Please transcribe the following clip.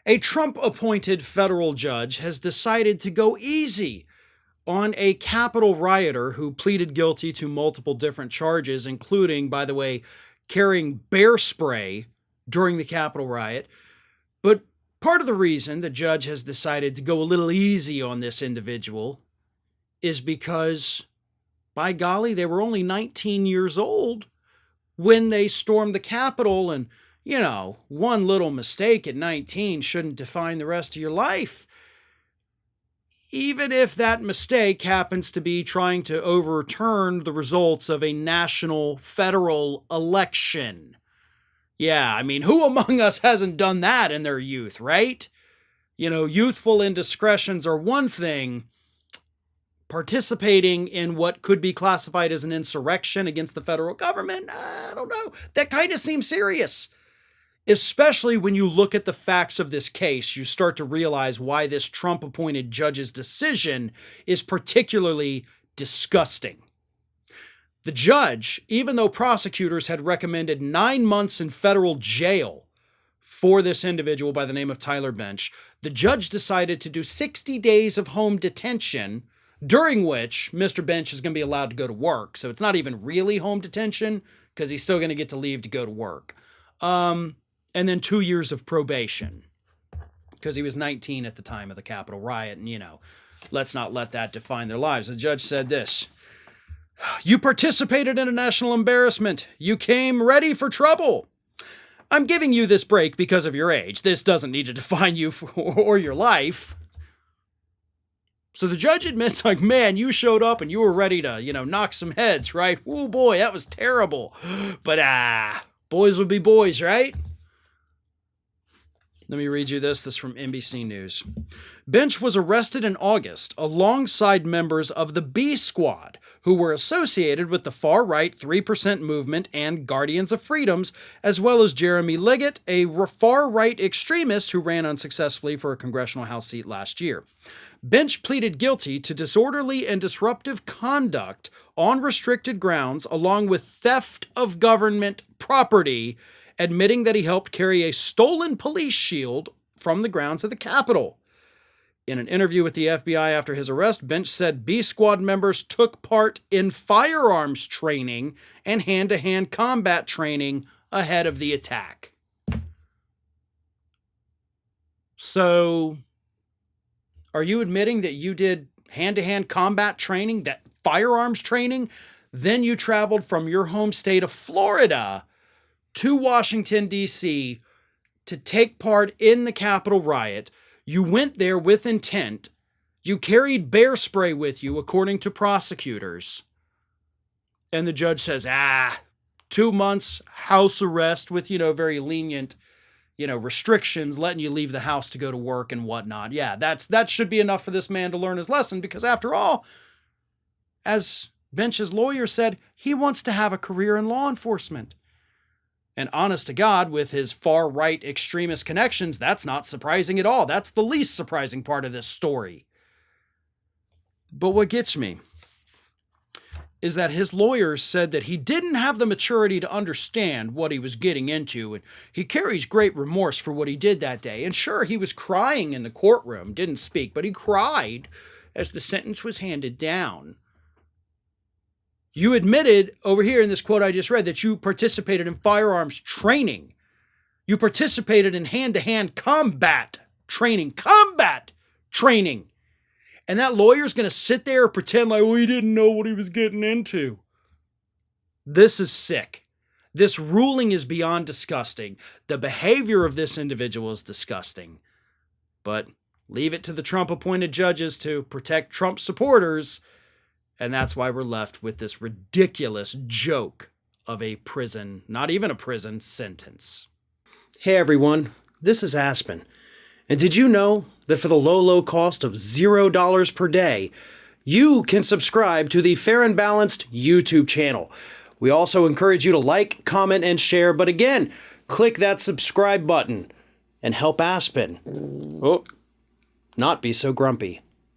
A Trump-appointed federal judge has decided to go easy on a Capitol rioter who pleaded guilty to multiple different charges, including, by the way, carrying bear spray during the Capitol riot. But part of the reason the judge has decided to go a little easy on this individual is because, by golly, they were only 19 years old when they stormed the Capitol, and, you know, one little mistake at 19 shouldn't define the rest of your life. Even if that mistake happens to be trying to overturn the results of a national federal election. Yeah, I mean, who among us hasn't done that in their youth, right? You know, youthful indiscretions are one thing. Participating in what could be classified as an insurrection against the federal government, I don't know. That kind of seems serious. Especially when you look at the facts of this case, you start to realize why this Trump-appointed judge's decision is particularly disgusting. The judge, even though prosecutors had recommended 9 months in federal jail for this individual by the name of Tyler Bench, the judge decided to do 60 days of home detention, during which Mr. Bench is going to be allowed to go to work. So it's not even really home detention because he's still going to get to leave to go to work. And then 2 years of probation because he was 19 at the time of the Capitol riot. And, you know, let's not let that define their lives. The judge said this: "You participated in a national embarrassment. You came ready for trouble. I'm giving you this break because of your age. This doesn't need to define you or your life." So the judge admits, like, man, you showed up and you were ready to, you know, knock some heads, right? Oh boy, that was terrible. But, boys would be boys, right? Let me read you this. This is from NBC News. Bench was arrested in August alongside members of the B Squad, who were associated with the far-right 3% movement and Guardians of Freedoms, as well as Jeremy Liggett, a far-right extremist who ran unsuccessfully for a congressional House seat last year. Bench pleaded guilty to disorderly and disruptive conduct on restricted grounds, along with theft of government property, admitting that he helped carry a stolen police shield from the grounds of the Capitol. In an interview with the FBI after his arrest, Bench said B Squad members took part in firearms training and hand-to-hand combat training ahead of the attack. So, are you admitting that you did hand-to-hand combat training, that firearms training? Then you traveled from your home state of Florida to Washington, D.C. to take part in the Capitol riot. You went there with intent. You carried bear spray with you, according to prosecutors. And the judge says, 2 months house arrest with, you know, very lenient, you know, restrictions, letting you leave the house to go to work and whatnot. Yeah, that should be enough for this man to learn his lesson, because after all, as Bench's lawyer said, he wants to have a career in law enforcement. And honest to God, with his far-right extremist connections, that's not surprising at all. That's the least surprising part of this story. But what gets me is that his lawyers said that he didn't have the maturity to understand what he was getting into, and he carries great remorse for what he did that day. And sure, he was crying in the courtroom, didn't speak, but he cried as the sentence was handed down. You admitted over here in this quote I just read that you participated in firearms training. You participated in hand-to-hand combat training. And that lawyer's going to sit there and pretend like, well, he didn't know what he was getting into. This is sick. This ruling is beyond disgusting. The behavior of this individual is disgusting. But leave it to the Trump-appointed judges to protect Trump supporters. And that's why we're left with this ridiculous joke of a prison, not even a prison, sentence. Hey everyone, this is Aspen. And did you know that for the low cost of $0 per day, you can subscribe to the Fair and Balanced YouTube channel? We also encourage you to like, comment, and share. But again, click that subscribe button and help Aspen not be so grumpy.